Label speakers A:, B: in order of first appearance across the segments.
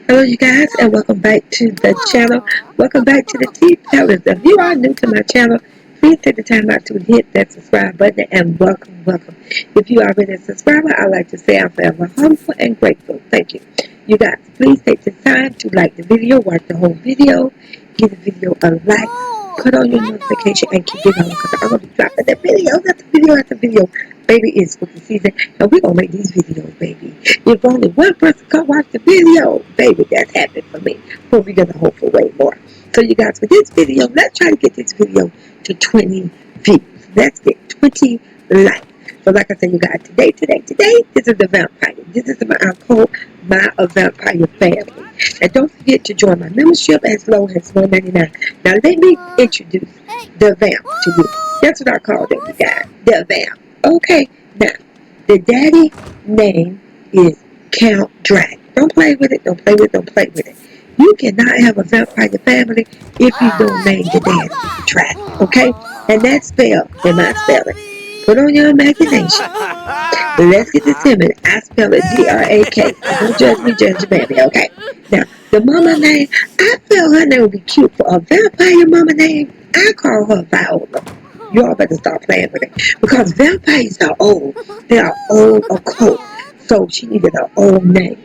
A: Hello, you guys, and welcome back to the channel. Welcome back to the Tea Palace. If you are new to my channel, please take the time out to hit that subscribe button and welcome. If you are already a subscriber, I'd like to say I'm forever humble and grateful. Thank you. You guys, please take the time to like the video, watch the whole video, give the video a like, put on your notification, and keep it on because I'm going to be dropping the video after video. Baby, it's spooky season, and we're going to make these videos, baby. If only one person come watch the video, baby, that's happened for me. But we're going to hope for way more. So you guys, for this video, let's try to get this video to 20 views. Let's get 20 likes. So like I said, you guys, today, this is the vampire. This is I call my vampire family. And don't forget to join my membership as low as $1.99. Now let me introduce the vamp to you. That's what I call them, you guys. The vamp. Okay, now, the daddy name is Count Drac. Don't play with it, don't play with it. You cannot have a vampire family if you don't name the daddy Drac, okay? And that's spelled in my spelling. Put on your imagination. Let's get this in. I spell it D-R-A-K. Don't judge me, judge your baby, okay? Now, the mama name, I feel her name would be cute for a vampire mama name. I call her Viola. You all better start playing with it. Because vampires are old. They are old occult. So she needed an old name.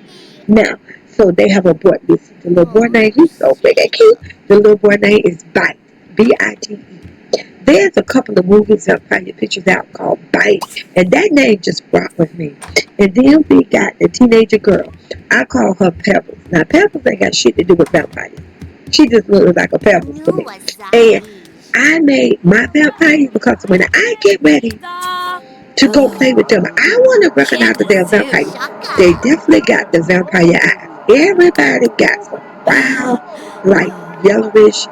A: Now, so they have a boy. Listen, the little boy name, he's so big and cute. The little boy name is Bite. B-I-T-E. There's a couple of movies that find your pictures out called Bite. And that name just rocked with me. And then we got the teenager girl. I call her Pebbles. Now, Pebbles ain't got shit to do with vampires. She just looks like a Pebbles to me. And I made my vampires because when I get ready to go play with them, I want to recognize that they're vampires. They definitely got the vampire eyes. Everybody got some brown, like yellowish,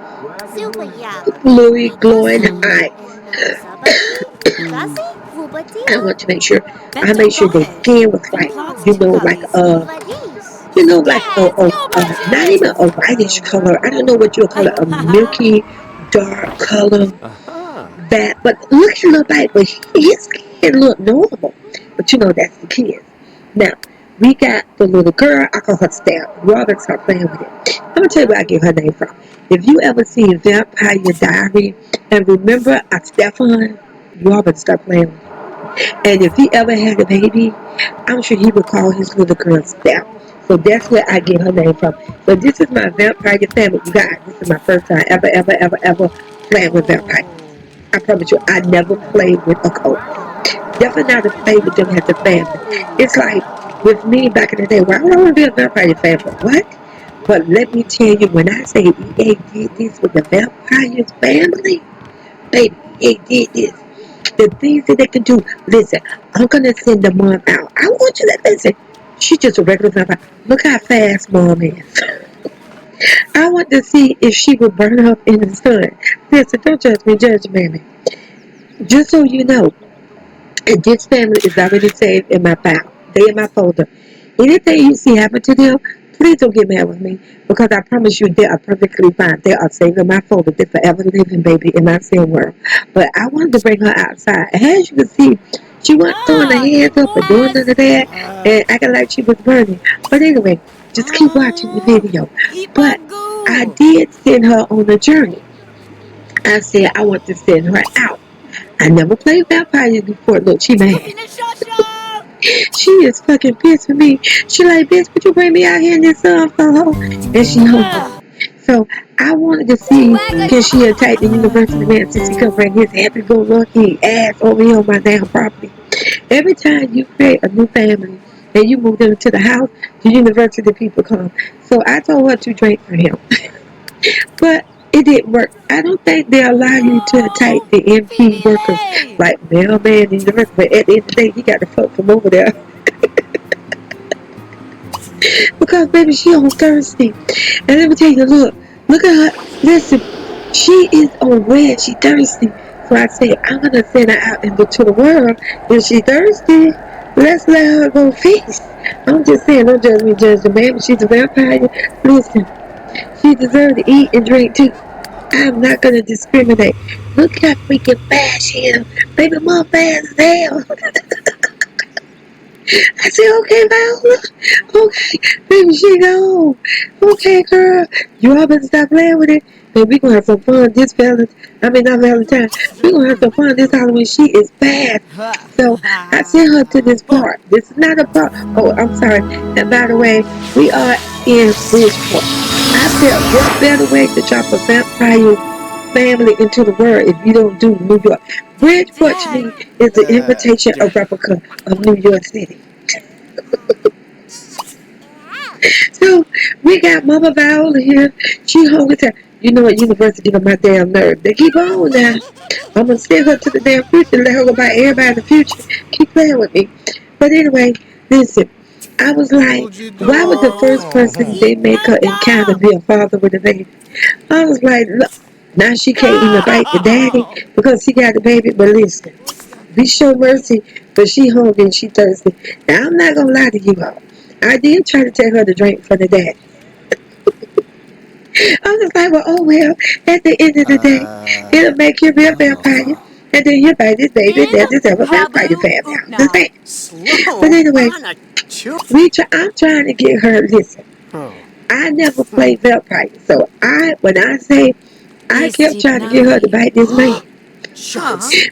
A: bluey, glowing eyes. I want to make sure, their skin was like, not even a whitish color. I don't know what you'll call it, a milky, dark color. That, but look at little bite, but his skin look normal. But you know, that's the kids. Now, we got the little girl, I call her Steph. Robin, start playing with it. I'm going to tell you where I get her name from. If you ever see Vampire Diary and remember a Stefan, Robin, start playing with it. And if he ever had a baby, I'm sure he would call his little girl Steph. So that's where I get her name from. So this is my vampire family. You guys, this is my first time ever playing with vampires. I promise you, I never played with a cult. Definitely not to play with them as a family. It's like with me back in the day, well, I don't want to be a vampire family. What? But let me tell you, when I say EA did this with the vampires family, baby, EA did this. The things that they can do. Listen, I'm going to send the mom out. I want you to listen. She's just a regular vampire. Look how fast mom is. I want to see if she would burn up in the sun. Listen, don't judge me, judge mammy. Just so you know, this family is already saved in my file. They in my folder. Anything you see happen to them, please don't get mad with me because I promise you they are perfectly fine. They are saved in my folder. They're forever living, baby, in my sin world. But I wanted to bring her outside. As you can see, she wasn't throwing her hands up or doing none of that and acting like she was burning. But anyway, just keep watching the video. But I did send her on a journey. I said I want to send her out. I never played vampires before. Look, she mad. She is fucking pissed with me. She like, bitch, would you bring me out here in this sun for? And she hungry. So I wanted to see can she attack the university man since he come bring his happy-go-lucky ass over here on my damn property. Every time you create a new family and you move them to the house, the university people come. So I told her to drink for him. But it didn't work. I don't think they allow you to attack the MP workers like mailman and the rest. But at the end of the day, he got the fuck from over there. Because baby, she on thirsty. And let me tell you, look at her. Listen, she is on red. She thirsty. So I said, I'm gonna send her out into the world. If she thirsty, let's let her go feast. I'm just saying, don't judge me, judge the man. She's a vampire. Listen, she deserves to eat and drink too. I'm not gonna discriminate. Look how freaking fast she is. Baby, mom fast as hell. I said, okay, Viola. Okay, baby, she gone. Okay, girl. You all better stop playing with it. And we gonna have some fun this Valentine. I mean, not Valentine. We gonna have some fun this Halloween. She is bad. So I sent her to this park. This is not a park. Oh, I'm sorry. And by the way, we are in Bridgeport. I felt what better way to drop a vampire family into the world if you don't do New York. Bridgeport to me is the imitation of replica of New York City. So we got Mama Viola here. She hungry time. You know what university get on my damn nerve. They keep on now. I'm gonna send her to the damn future and let her go by everybody in the future. Keep playing with me. But anyway, listen. I was like, why would the first person they make her encounter be a father with a baby? I was like, look, now she can't even bite the daddy because he got the baby. But listen, we show mercy, but she hungry and she thirsty. Now I'm not gonna lie to you all. I did try to tell her to drink from the daddy. I was like, well, oh well. At the end of the day, it'll make you be a vampire, and then you bite this baby, and then just have a vampire family. I'm just saying. But anyway, I'm trying to get her. Listen, I never played vampire, so when I say I kept trying to get her to bite this man.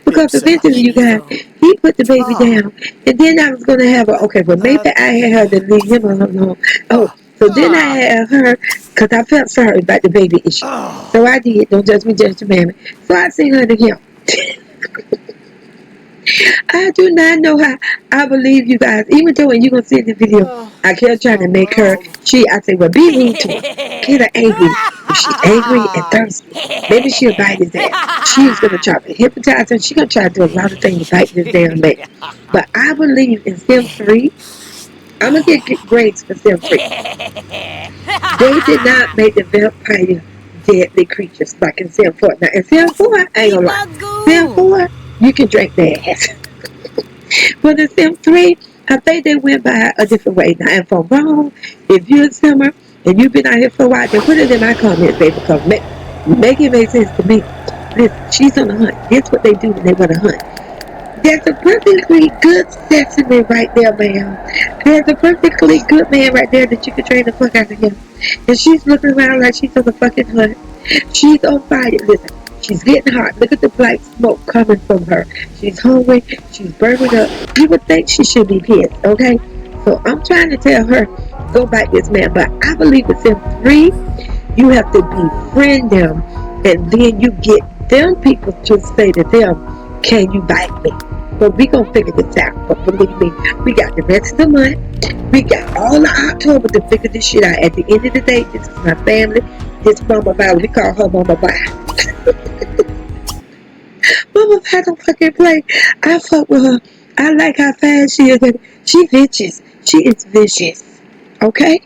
A: Because eventually, you guys, he put the baby down, and then I was gonna have her. Okay, but maybe I had her to leave him alone. Oh, so then I had her because I felt sorry about the baby issue. So I did. Don't judge me, judge the man. So I sent her to him. I do not know how I believe you guys. Even though when you gonna see the video, I kept trying to make her. I say, well, be rude to her. Get her angry. If she's angry and thirsty, maybe she'll bite his ass. She's gonna try to hypnotize her. She's gonna try to do a lot of things to bite this damn man. But I believe in Sim 3. I'm gonna get grades for Sim 3. They did not make the vampire deadly creatures like in Sim 4. Now in Sim 4, I ain't gonna lie. Sim 4, you can drink their ass. But in Sim 3, I think they went by a different way. Now, if I'm wrong, if you're a simmer and you've been out here for a while, then put it in my comments, baby, because make it make sense to me. Listen, she's on a hunt. That's what they do when they want to hunt. There's a perfectly good sesame right there, ma'am. There's a perfectly good man right there that you can train the fuck out of him. And she's looking around like she's on the fucking hunt. She's on fire. Listen, she's getting hot. Look at the black smoke coming from her. She's hungry. She's burning up. You would think she should be pissed, okay? So I'm trying to tell her, go bite this man. But I believe with Sim 3, you have to befriend them. And then you get them people to say to them, can you bite me? But we gonna figure this out. But believe me, we got the rest of the month. We got all of October to figure this shit out. At the end of the day, this is my family. This Mama Vi. We call her Mama Vi. Mama Vi don't fucking play. I fuck with her. I like how fast she is. She vicious. She is vicious. Okay?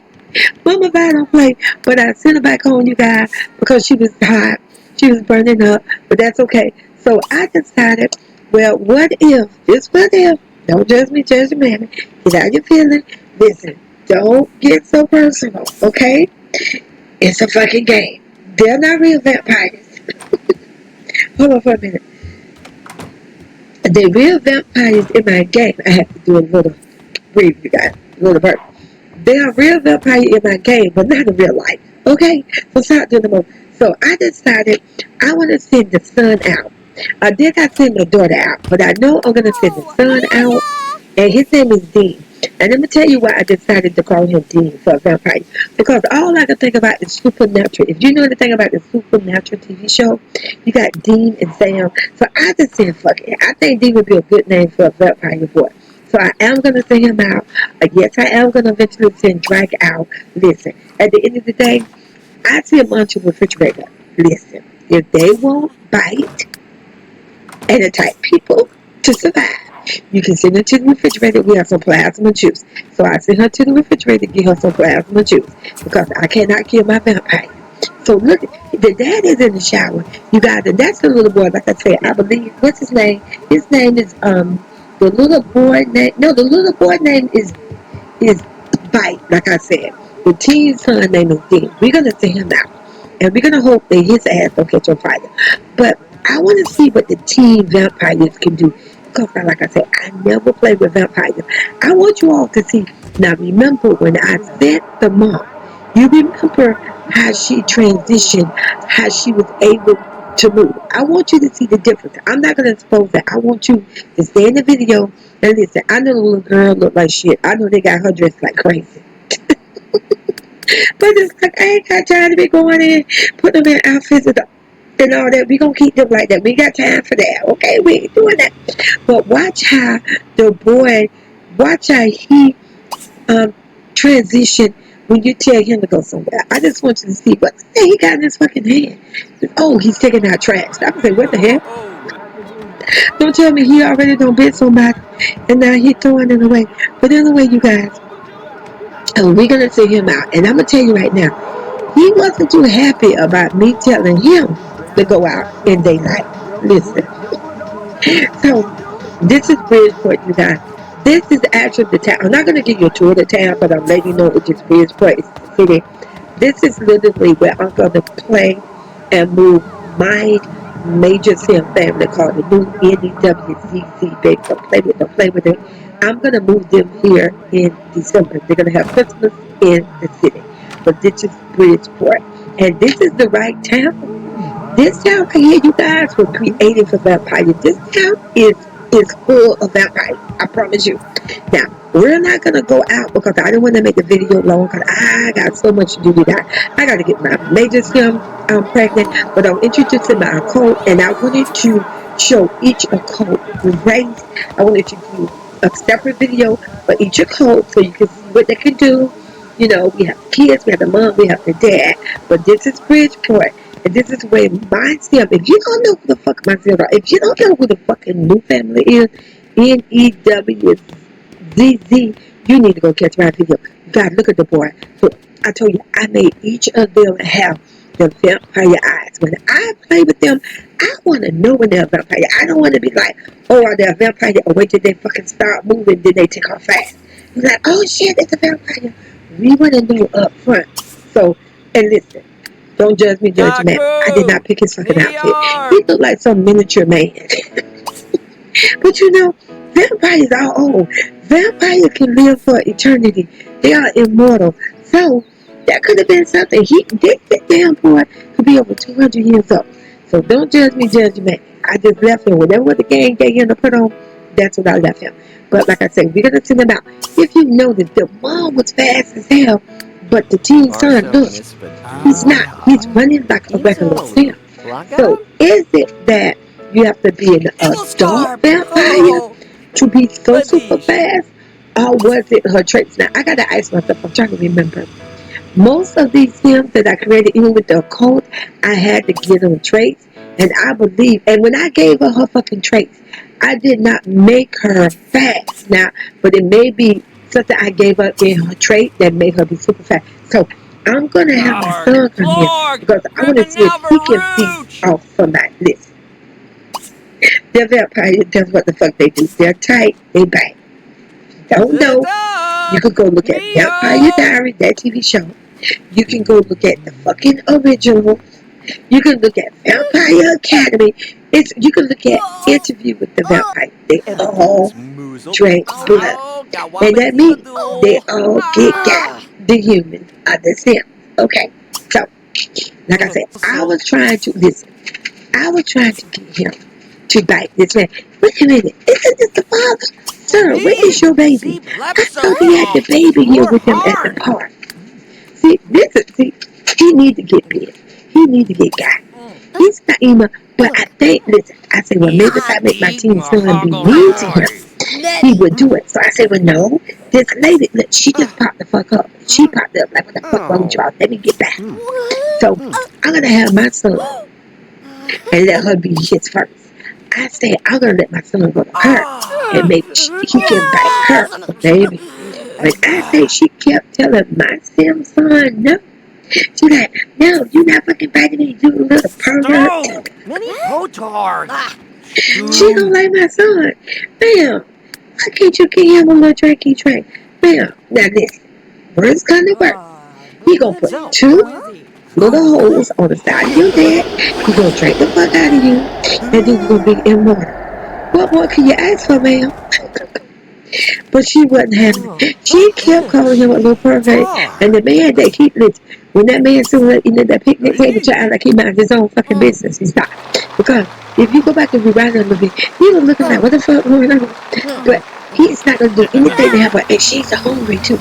A: Mama Vi don't play. But I sent her back home, you guys, because she was hot. She was burning up. But that's okay. So I decided, well, what if, just what if, don't judge me, judge the man. Get out your feelings. Listen, don't get so personal, okay? It's a fucking game. They're not real vampires. Hold on for a minute. The real vampires in my game, I have to do a little brief, you guys, a little bit. They are real vampires in my game, but not in real life, okay? So stop doing the most. So I decided I want to send the son out. I did not send the daughter out, but I know I'm going to send the son out, and his name is Dean. And let me tell you why I decided to call him Dean for a vampire. Because all I can think about is Supernatural. If you know anything about the Supernatural TV show, you got Dean and Sam. So I just said, fuck it. I think Dean would be a good name for a vampire boy. So I am going to send him out. Yes, I am going to eventually send Drake out. Listen, at the end of the day, I see a bunch of refrigerator. Listen, if they won't bite and attack people to survive, you can send her to the refrigerator. We have some plasma juice. So I send her to the refrigerator to get her some plasma juice because I cannot kill my vampire. So look, the dad is in the shower. You guys, and that's the little boy. Like I said, I believe, what's his name? His name is the little boy name. No, the little boy name is Bite. Like I said, the teen's son name is Dean. We're gonna send him out, and we're gonna hope that his ass don't catch on fire. But I want to see what the teen vampires can do. Because, like I said, I never play with vampires. I want you all to see. Now, remember when I said the mom, you remember how she transitioned, how she was able to move. I want you to see the difference. I'm not going to expose that. I want you to stay in the video and listen. I know the little girl look like shit. I know they got her dressed like crazy. But it's like, I ain't got time to be going in, putting them in outfits and all that. We gonna keep them like that. We got time for that. Okay, we ain't doing that. But watch how the boy, watch how he transition when you tell him to go somewhere. I just want you to see what he got in his fucking hand. Oh, he's taking out trash. I was like, what the hell? Don't tell me he already done bit somebody and now he throwing it away. But anyway, you guys, we're gonna see him out. And I'm gonna tell you right now, he wasn't too happy about me telling him to go out in daylight. Listen, so this is Bridgeport, you guys. This is actually the town. I'm not going to give you a tour of the town, but I'm letting you know it's just Bridgeport. It's the city. This is literally where I'm going to play and move my major sim family called the new NEWZZ. Don't play with it. I'm going to move them here in December. They're going to have Christmas in the city. But this is Bridgeport. And this is the right town. This town right here, you guys, were created for vampires. This town is full of vampires. I promise you. Now, we're not gonna go out because I don't want to make the video long because I got so much to do with that. I got to get my major sim pregnant, but I'm introducing my cult, and I wanted to show each occult race. I wanted to do a separate video for each occult so you can see what they can do. You know, we have kids, we have the mom, we have the dad, but this is Bridgeport. And this is where my sim, if you don't know who the fuck my sim are, if you don't know who the fucking new family is, NEWZZ, you need to go catch my video. God, look at the boy. So I told you, I made each of them have the vampire eyes. When I play with them, I want to know when they're a vampire. I don't want to be like, oh, are they a vampire? Or wait till they fucking start moving, then they take off fast. You're like, oh shit, it's a vampire. We want to know up front. So, and listen. Don't judge me, judge man. I did not pick his fucking outfit. He looked like some miniature man. But you know, vampires are old. Vampires can live for eternity. They are immortal. So that could have been something. This damn boy could be over 200 years old. So don't judge me, judge man. I just left him. Whatever the gang gave him to put on, that's what I left him. But like I said, we're gonna send him out. If you notice, the mom was fast as hell. But the teen son, look, he's not. He's running like a regular sim. So is it that you have to be an adult vampire to be so super fast? Or was it her traits? Now, I gotta ask myself, I'm trying to remember. Most of these sims that I created, even with the occult, I had to give them traits. And I believe, and when I gave her fucking traits, I did not make her fast. Now, but it may be something I gave her in her trait that made her be super fast. So I'm gonna have my son come here because I want to see if he can see off somebody. Listen, they're vampires. That's what the fuck they do. They're tight. They bang. Don't know. You can go look at Vampire Diaries, that TV show. You can go look at the fucking original. You can look at Vampire Academy. You can look at Interview with the Vampire. They all drink blood. And that means they all got the humans are the Sims. Okay. So, like I said, I was trying to get him to bite this man. Wait a minute, isn't this the father? Sir, where is your baby? I thought he had the baby here with him at the park. See, he need to get big. He need to get got. He's not even, but I think, listen, I said, well, maybe if I make my teen son be mean to him, he would do it. So I said, well, no, this lady, look, she just popped the fuck up. She popped up like, what the fuck wrong with y'all? Let me get back. So I'm going to have my son and let her be his first. I said, I'm going to let my son go to her and maybe he can bite her, baby. But I said, she kept telling my sim son, no. She's like, no, you're not fucking biting me, you little pervert. She don't like my son. Ma'am, why can't you get him a little drinky drink? Ma'am, now listen, words come to work. He gonna put two little holes on the side of your head. He gonna drink the fuck out of you, and then you're gonna be immortal. What more can you ask for, ma'am? But she wasn't having it. She kept calling him a little pervert. And the man that he listen, when that man soon at that picnic table trying like he mind his own fucking business, he stopped. Because if you go back and rewind a little bit, he was looking like, what the fuck going on? But he's not gonna do anything to help her, and she's hungry too.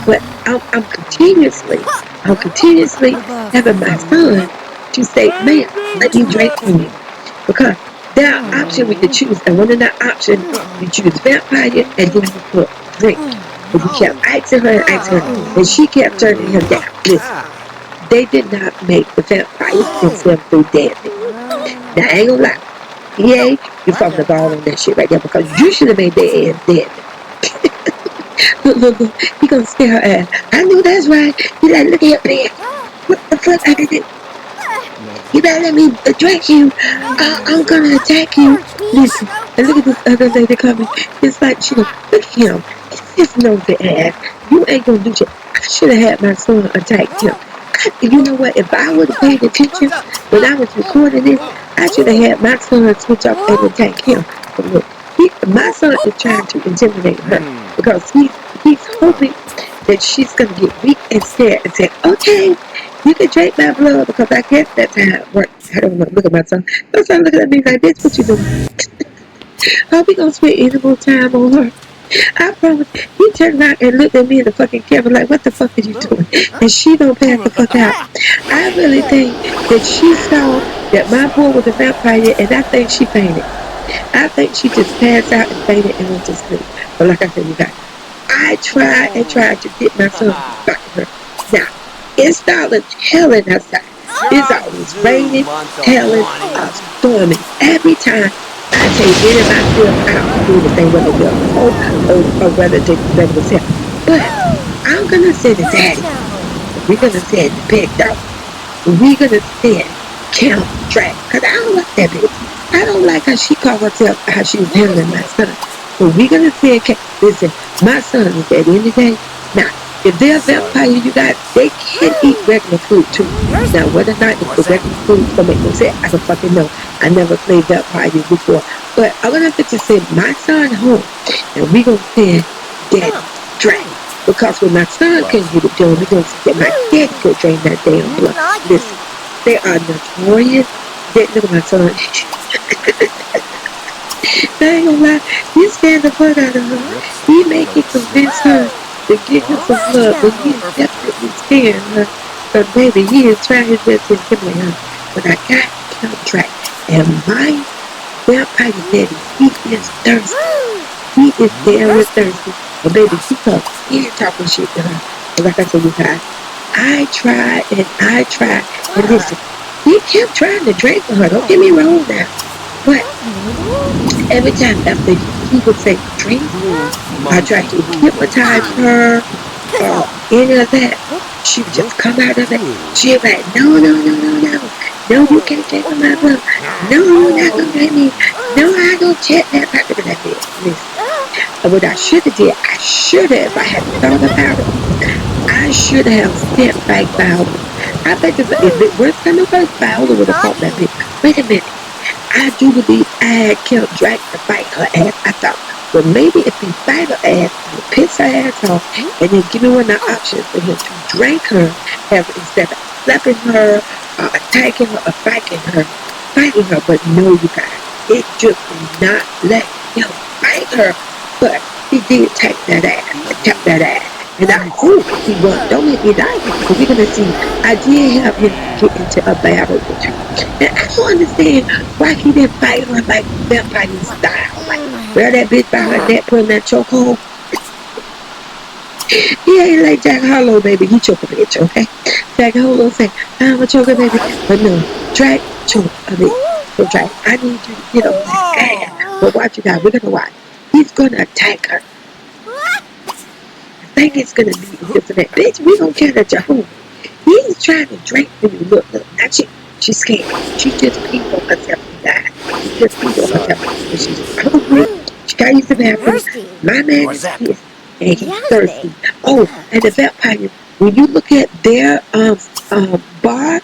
A: But I'm continuously having my son to say, man, let me drink from you. Because there are options we can choose, and one of the options you choose vampire and then you put drink. But he kept asking her and asking her, and she kept turning him down. Listen, they did not make the vampire themselves through dancing. Now I ain't gonna lie. Yeah, you fucking the ball on that shit right there because you should have made their ass dead. Look, he gonna scare her ass. I know that's right. He like, look at here, what the fuck I did? You better let me address you. I'm gonna attack you. Listen, and look at this other lady coming. It's like she look at him. It's his nosy ass. You ain't gonna do shit. I should have had my son attack him. You know what? If I would have paid attention when I was recording this, I should have had my son switch up and attack him. But look, my son is trying to intimidate her because he's hoping that she's gonna get weak and scared and say, okay, you can drink my blood because I guess that's how it works. I don't know. Look at my son. My son looking at me like this. What you doing? Are we gonna spend any more time on her? I promise. He turned around and looked at me in the fucking camera like, what the fuck are you doing? And she don't pass the fuck out. I really think that she saw that my boy was a vampire and I think she fainted. I think she just passed out and fainted and went to sleep. But like I said, you guys, I tried and tried to get my son back to her. Now, it's starting hailing outside. It's always raining, hailing, storming. Every time I take any of myself out to do the thing, whether we're cold or whether the weather was hell. But I'm gonna send a daddy. We're gonna send the big dog. We're gonna send Count Drake. Cause I don't like that bitch. I don't like how she called herself how she was handling my son. So we're gonna send Count. Listen, my son is at the end of the day. Now, if they're vampire, you guys, they can eat regular food too. Now, whether or not it's the regular food gonna make no sense, I don't fucking know. I never played vampire before. But I'm gonna have to send my son home and we're gonna send Daddy Drake. Because when my son can't get it done, we're gonna get my daddy go drain that damn blood. Listen, they are notorious. Look at my son. I ain't gonna lie, he scared the fuck out of her. He make it convince her to give him some love, but he is definitely scaring her. But baby, he is trying his best to intimidate her. But I got Count Drake, and my vampire daddy, he is thirsty. He is very thirsty. And baby, he ain't talking shit to her. But like I said, you guys, I tried and listen, he kept trying to drink for her. Don't get me wrong now. But every time after he would say drink, I tried to hypnotize her or any of that, she would just come out of it. She would be like, no, you can't take my blood. No, you're not gonna get me. No, I don't check that. I could have did. And what I should have did, if I had thought about it, I should have stepped back Viola. I bet if it was coming first, Viola would have fought that bitch. Wait a minute. I do believe I had Count Drake to fight her ass. I thought, well, maybe if he fight her ass, he'll piss her ass off, and then give me one of the options for him to drink her, instead of slapping her, attacking her, or fighting her. But no, you guys, it just did not let him fight her. But he did take that ass. And I hope he won. Don't make me lie. But we're going to see. I did have him get into a battle with her. And I don't understand why he didn't fight her like vampire style. Like, grab that bitch by her neck, put in that chokehold. He ain't like Jack Harlow, baby. He choke a bitch, okay? Jack Harlow say, I'm a choker, baby. But no, Drake choke a bitch. So Drake, I need you to get on that ass. But watch you guys. We're going to watch. He's going to attack her. I think it's gonna be this and that. Bitch, we don't care that you're home. He's trying to drink from you. Look, now she's scared. She just peed on herself and died. She just peed on herself. And she's hungry. She gotta use the bathroom. My man is pissed. And he's thirsty. Oh, and the vampire, when you look at their bar,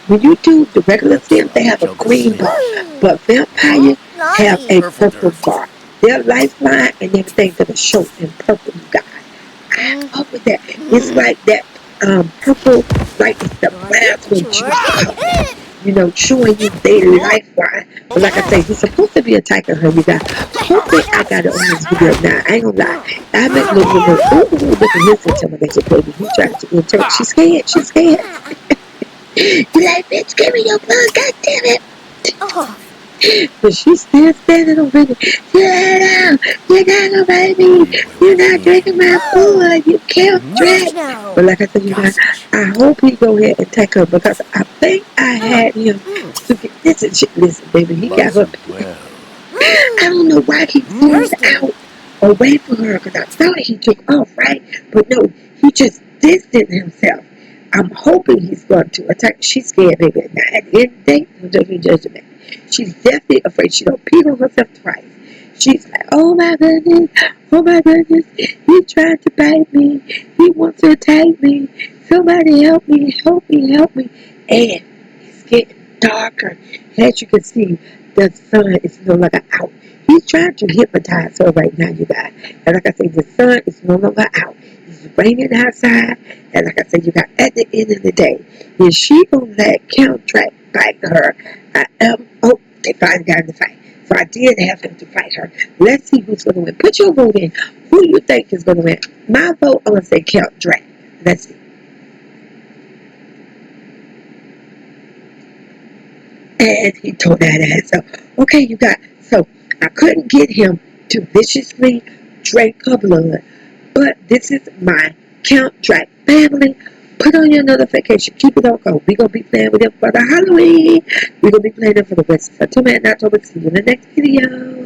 A: when you do the regular sim, they have a green bar. But vampire, have a purple bar. Their lifeline and everything gonna show in purple, you guys. I up with that. It's like that purple, like it's the plasma juice color, showing you their lifeline. But like I say, he's supposed to be attacking her, you guys. Hopefully I got it on this video now. I ain't gonna lie. I make look at his intimidation, baby. He trying to intimidate. She's scared. She's scared. You like, bitch, give me your blood, god damn it. But she's still standing over there. Sit down. You're not gonna bite me. You're not drinking my blood. You killed Drake. But like I said, you guys, I hope he go ahead and take her because I think I had him to get listen, baby, he got her. I don't know why he zoomed out away from her because I thought he took off, right? But no, he just distanced himself. I'm hoping he's going to attack. She's scared, baby. Now, at the end of the day, don't judge me, judgment. She's definitely afraid. She don't pee on herself twice. She's like, oh my goodness, he's trying to bite me. He wants to attack me. Somebody help me, help me, help me. And it's getting darker. As you can see, the sun is no longer out. He's trying to hypnotize her right now, you guys. And like I said, the sun is no longer out. It's raining outside. And like I said, you got at the end of the day, is she gonna let Count Drake bite her? They finally got in the fight. So I did have him to fight her. Let's see who's gonna win. Put your vote in. Who do you think is gonna win? My vote, I'm gonna say Count Drake. Let's see. And he tore that ass up. Okay, you got, so I couldn't get him to viciously drink her blood, but this is my Count Drake family. Put on your notification. Keep it on go. We're going to be playing with them for the Halloween. We're going to be playing them for the rest of September and October. See you in the next video.